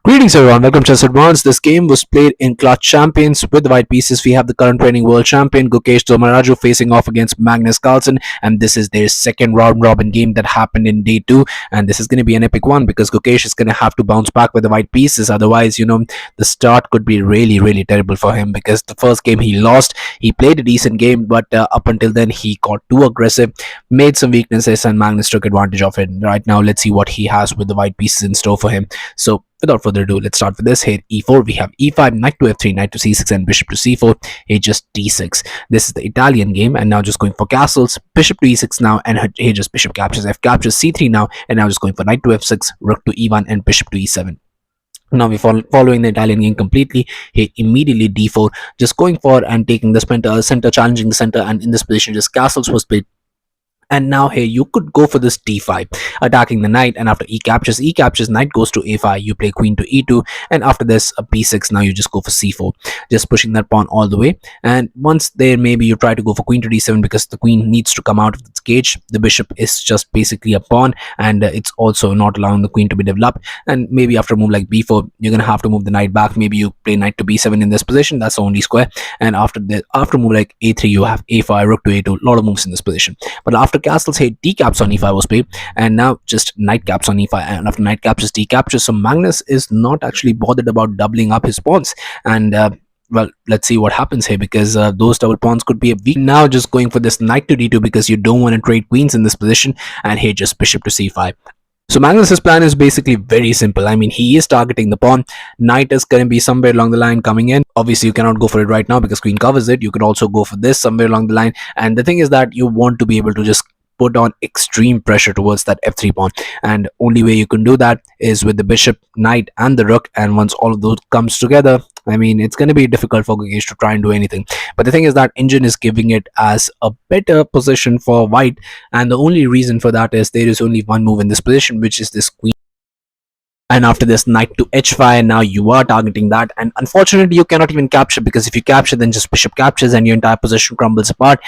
Greetings everyone, welcome to Chess Advance. This game was played in Clutch Champions with the white pieces. We have the current reigning world champion Gukesh Dommaraju facing off against Magnus Carlsen, and this is their second round robin game that happened in day 2, and this is going to be an epic one because Gukesh is going to have to bounce back with the white pieces. Otherwise, the start could be really terrible for him because the first game he lost. He played a decent game, but up until then he got too aggressive, made some weaknesses, and Magnus took advantage of it. Right now, let's see what he has with the white pieces in store for him. So without further ado, let's start with this. Here e4, we have e5, knight to f3, knight to c6, and bishop to c4. Here just d6. This is the Italian game, and now just going for castles. Bishop to e6 now, and here just bishop captures, f captures, c3 now, and now just going for knight to f6, rook to e1, and bishop to e7. Now we're following the Italian game completely. Here immediately d4, just going for and taking the center, challenging the center, and in this position just castles was played. And now here you could go for this d5, attacking the knight, and after e captures, knight goes to a5, you play queen to e2, and after this a b6, now you just go for c4, just pushing that pawn all the way. And once there, maybe you try to go for queen to d7 because the queen needs to come out of its cage. The bishop is just basically a pawn, and it's also not allowing the queen to be developed. And maybe after a move like b4, you're gonna have to move the knight back. Maybe you play knight to b7 in this position, that's the only square. And after move like a3, you have a5, rook to a2, a lot of moves in this position. But after castles, here d caps on e5 was played, and now just knight caps on e5, and after knight captures, d captures. So Magnus is not actually bothered about doubling up his pawns, and well, let's see what happens here because those double pawns could be a weak. Now just going for this knight to d2 because you don't want to trade queens in this position, and here just bishop to c5. So Magnus's plan is basically very simple. I mean, he is targeting the pawn. Knight is going to be somewhere along the line coming in. Obviously, you cannot go for it right now because queen covers it. You could also go for this somewhere along the line. And the thing is that you want to be able to just put on extreme pressure towards that f3 pawn, and only way you can do that is with the bishop, knight, and the rook. And once all of those comes together, I mean, it's going to be difficult for Gukesh to try and do anything. But the thing is that engine is giving it as a better position for white, and the only reason for that is there is only one move in this position, which is this queen. And after this knight to h5, now you are targeting that, and unfortunately you cannot even capture, because if you capture, then just bishop captures and your entire position crumbles apart.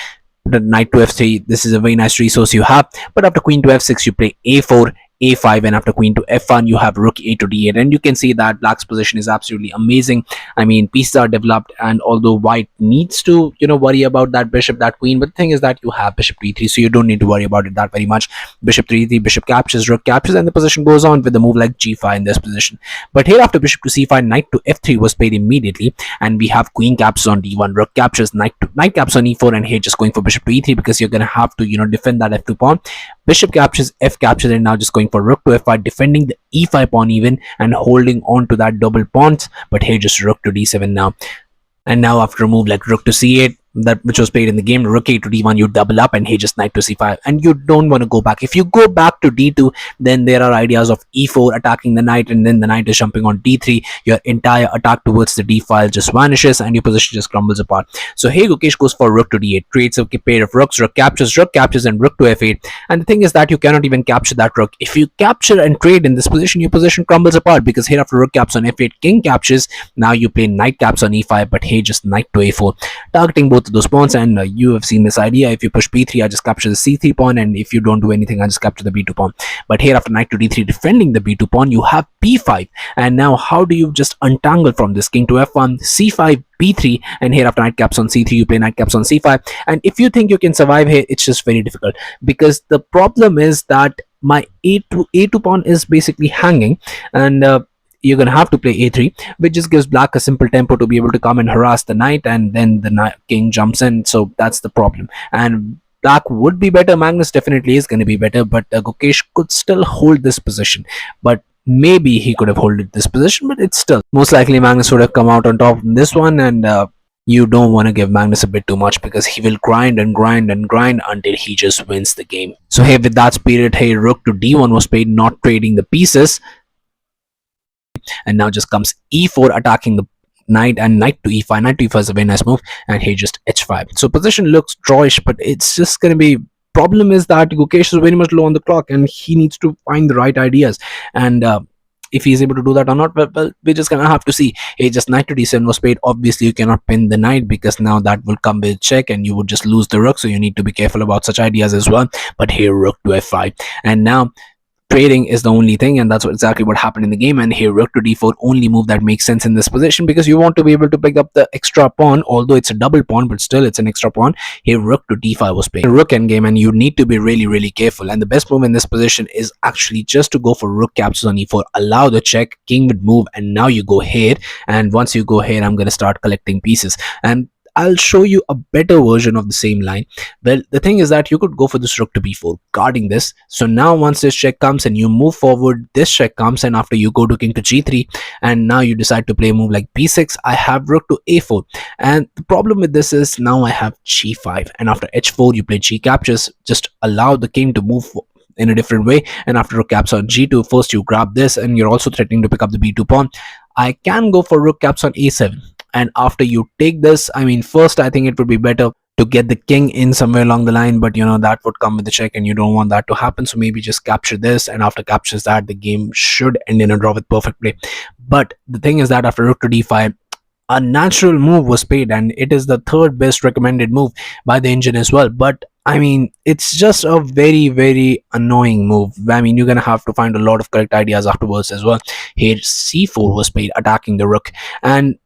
The knight to f3, this is a very nice resource you have, but after queen to f6 you play a4, a5, and after queen to f1 you have rook a to d8, and you can see that black's position is absolutely amazing. I mean, pieces are developed, and although white needs to worry about that bishop, that queen, but the thing is that you have bishop to e3, so you don't need to worry about it that very much. Bishop to e3, bishop captures, rook captures, and the position goes on with a move like g5 in this position. But here after bishop to c5, knight to f3 was played immediately, and we have queen captures on d1, rook captures, knight caps on e4, and here just going for bishop to e3 because you're gonna have to defend that f2 pawn. Bishop captures, f captures, and now just going for rook to f5, defending the e5 pawn even and holding on to that double pawns. But here just rook to d7 now. And now after a move like rook to c8, that which was played in the game, rook a to d1, you double up, and here just knight to c5, and you don't want to go back. If you go back to d2, then there are ideas of e4 attacking the knight, and then the knight is jumping on d3. Your entire attack towards the d file just vanishes, and your position just crumbles apart. So here Gukesh goes for rook to d8, trades a pair of rooks, rook captures, and rook to f8. And the thing is that you cannot even capture that rook. If you capture and trade in this position, your position crumbles apart, because here after rook caps on f8, king captures, now you play knight caps on e5, but here just knight to a4, targeting both of those pawns. And you have seen this idea. If you push b3, I just capture the c3 pawn, and if you don't do anything, I just capture the b2 pawn. But here after knight to d3, defending the b2 pawn, you have b5. And now how do you just untangle from this? King to f1, c5, b3, and here after knight caps on c3, you play knight caps on c5. And if you think you can survive here, it's just very difficult, because the problem is that my a2 pawn is basically hanging, and you're gonna have to play a3, which just gives black a simple tempo to be able to come and harass the knight, and then the king jumps in. So that's the problem. And black would be better. Magnus definitely is going to be better, but Gukesh could still hold this position. But maybe he could have held this position, but it's still most likely Magnus would have come out on top in this one. And you don't want to give Magnus a bit too much, because he will grind until he just wins the game. So here with that spirit, hey, rook to d1 was played, not trading the pieces. and now just comes e4 attacking the knight, and knight to e5. Knight to e5 is a very nice move, and here just h5. So position looks drawish, but it's just going to be, problem is that Gukesh is very much low on the clock and he needs to find the right ideas. And if he's able to do that or not, well, we're just gonna have to see. Hey, just knight to d7 was played. Obviously you cannot pin the knight because now that will come with check and you would just lose the rook, so you need to be careful about such ideas as well. But here rook to f5, and now trading is the only thing, and that's exactly what happened in the game. And here rook to d4, only move that makes sense in this position, because you want to be able to pick up the extra pawn, although it's a double pawn, but still it's an extra pawn. Here rook to d5 was played, rook endgame, and you need to be really careful. And the best move in this position is actually just to go for rook captures on e4, allow the check, king would move, and now you go here. And once you go here, I'm going to start collecting pieces, and I'll show you a better version of the same line. Well, the thing is that you could go for this rook to b4, guarding this. So now once this check comes and you move forward, this check comes, and after you go to king to g3, and now you decide to play a move like b6, I have rook to a4. And the problem with this is now I have g5, and after h4 you play g captures, just allow the king to move in a different way. And after rook caps on g2, first you grab this, and you're also threatening to pick up the b2 pawn. I can go for rook caps on a7, and after you take this, I mean, first I think it would be better to get the king in somewhere along the line, but you know that would come with the check and you don't want that to happen. So maybe just capture this, and after captures that, the game should end in a draw with perfect play. But the thing is that after rook to d5, a natural move was played, and it is the third best recommended move by the engine as well. But I mean, it's just a very annoying move. I mean, you're gonna have to find a lot of correct ideas afterwards as well. Here c4 was played, attacking the rook, and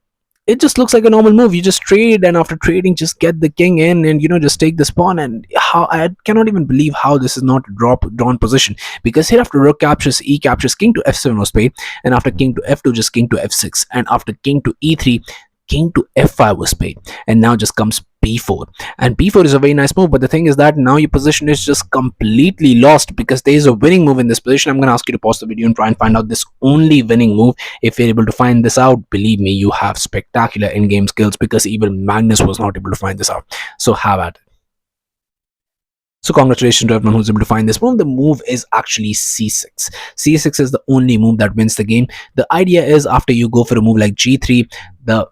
it just looks like a normal move. You just trade, and after trading, just get the king in, and you know, just take this pawn. And how, I cannot even believe how this is not a drawn position, because here after rook captures, e captures, king to f7 was played, and after king to f2, just king to f6, and after king to e3, king to f5 was played, and now just comes b4. And b4 is a very nice move, but the thing is that now your position is just completely lost, because there is a winning move in this position. I'm going to ask you to pause the video and try and find out this only winning move. If you're able to find this out, believe me, you have spectacular in-game skills, because even Magnus was not able to find this out. So have at it. So congratulations to everyone who's able to find this move. The move is actually c6. c6 is the only move that wins the game. The idea is, after you go for a move like g3,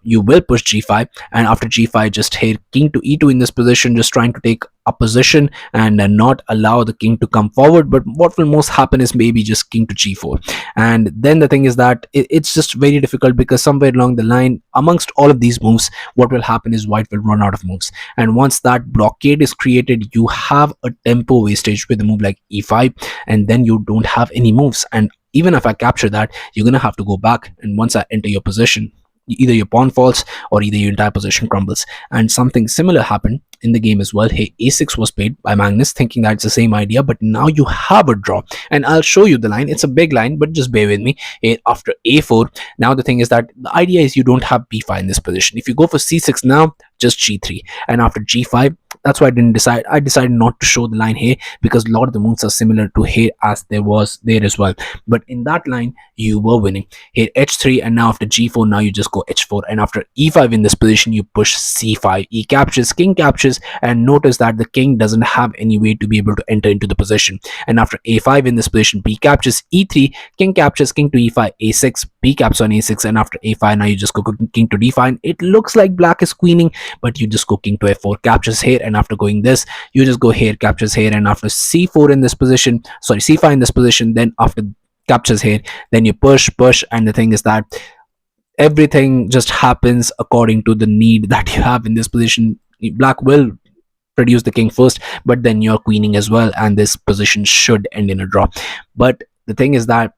you will push g5, and after g5, just here king to e2 in this position, just trying to take a position and not allow the king to come forward. But what will most happen is maybe just king to g4. And then the thing is that it's just very difficult, because somewhere along the line, amongst all of these moves, what will happen is white will run out of moves, and once that blockade is created, you have a tempo wastage with a move like e5, and then you don't have any moves. And even if I capture that, you're gonna have to go back, and once I enter your position, either your pawn falls or either your entire position crumbles. And something similar happened in the game as well. Hey, a6 was played by Magnus, thinking that it's the same idea, but now you have a draw, and I'll show you the line. It's a big line, but just bear with me. Hey, after a4, now the thing is that the idea is you don't have b5 in this position. If you go for c6 now, just g3, and after g5, that's why I decided not to show the line here, because a lot of the moves are similar to here as there was there as well. But in that line, you were winning. Here h3, and now after g4, now you just go h4, and after e5 in this position, you push c5, e captures, king captures, and notice that the king doesn't have any way to be able to enter into the position. And after a5 in this position, b captures, e3, king captures, king to e5, a6, b caps on a6, and after a5, now you just go king to d5. It looks like black is queening, but you just go king to f4, captures here, and after going this, you just go here, captures here, and after c4 in this position, sorry, c5 in this position, then after captures here, then you push, and the thing is that everything just happens according to the need that you have in this position. Black will produce the king first, but then you're queening as well, and this position should end in a draw. But the thing is that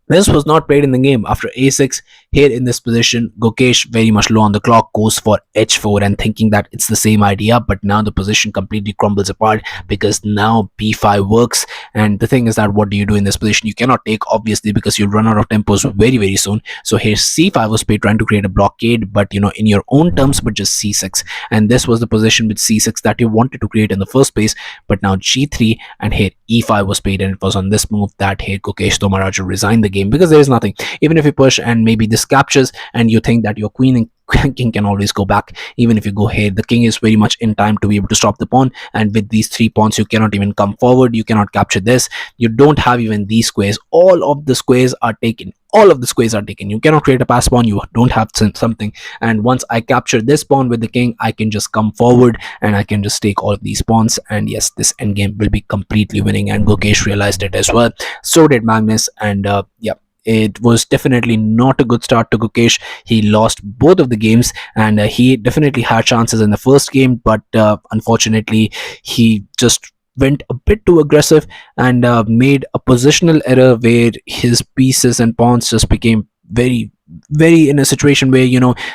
this was not played in the game. After a6, here in this position, Gukesh, very much low on the clock, goes for h4, and thinking that it's the same idea, but now the position completely crumbles apart, because now b5 works. And the thing is that what do you do in this position? You cannot take, obviously, because you'll run out of tempos very soon. So here c5 was played, trying to create a blockade, but you know, in your own terms, but just c6. And this was the position with c6 that you wanted to create in the first place. But now g3, and here e5 was played, and it was on this move that here Gukesh Dommaraju resigned the game, because there is nothing. Even if you push and maybe this captures, and you think that you're queening, king can always go back. Even if you go here, the king is very much in time to be able to stop the pawn, and with these 3 pawns you cannot even come forward, you cannot capture this. You don't have even these squares. All of the squares are taken. All of the squares are taken. You cannot create a pass pawn. You don't have something. And once I capture this pawn with the king, I can just come forward and I can just take all of these pawns. And yes, this endgame will be completely winning. And Gukesh realized it as well. So did Magnus. And yeah, it was definitely not a good start to Gukesh. He lost both of the games, and he definitely had chances in the first game, but unfortunately, he just went a bit too aggressive and made a positional error where his pieces and pawns just became very in a situation where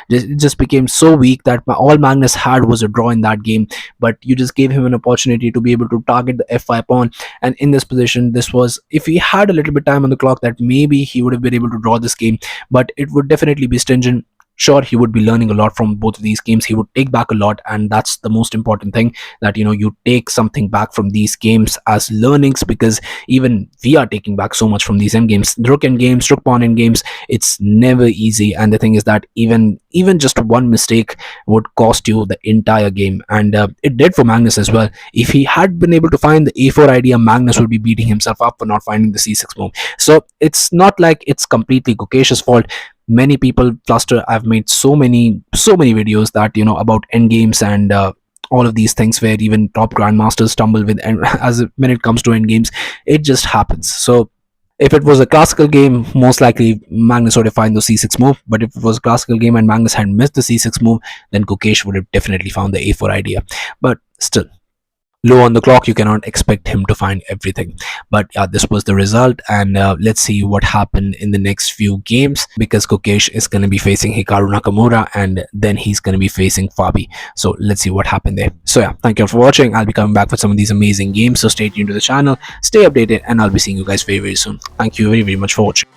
it just became so weak that all Magnus had was a draw in that game. But you just gave him an opportunity to be able to target the f5 pawn, and in this position, this was, if he had a little bit time on the clock, that maybe he would have been able to draw this game, but it would definitely be stringent. Sure, he would be learning a lot from both of these games. He would take back a lot, and that's the most important thing, that you take something back from these games as learnings, because even we are taking back so much from these end games. Rook end games, rook pawn end games, it's never easy. And the thing is that even just one mistake would cost you the entire game, and it did for Magnus as well. If he had been able to find the a4 idea, Magnus would be beating himself up for not finding the c6 move. So it's not like it's completely Gukesh's fault. Many people fluster. I've made so many videos that about end games and all of these things, where even top grandmasters stumble with, and as when it comes to end games, it just happens. So if it was a classical game, most likely Magnus would have found the c6 move. But if it was a classical game and Magnus had missed the c6 move, then Gukesh would have definitely found the a4 idea. But still, low on the clock, you cannot expect him to find everything. But yeah, this was the result, and let's see what happened in the next few games, because Gukesh is going to be facing Hikaru Nakamura, and then he's going to be facing Fabi. So let's see what happened there. So yeah, thank you all for watching. I'll be coming back with some of these amazing games, so stay tuned to the channel, stay updated, and I'll be seeing you guys very soon. Thank you very much for watching.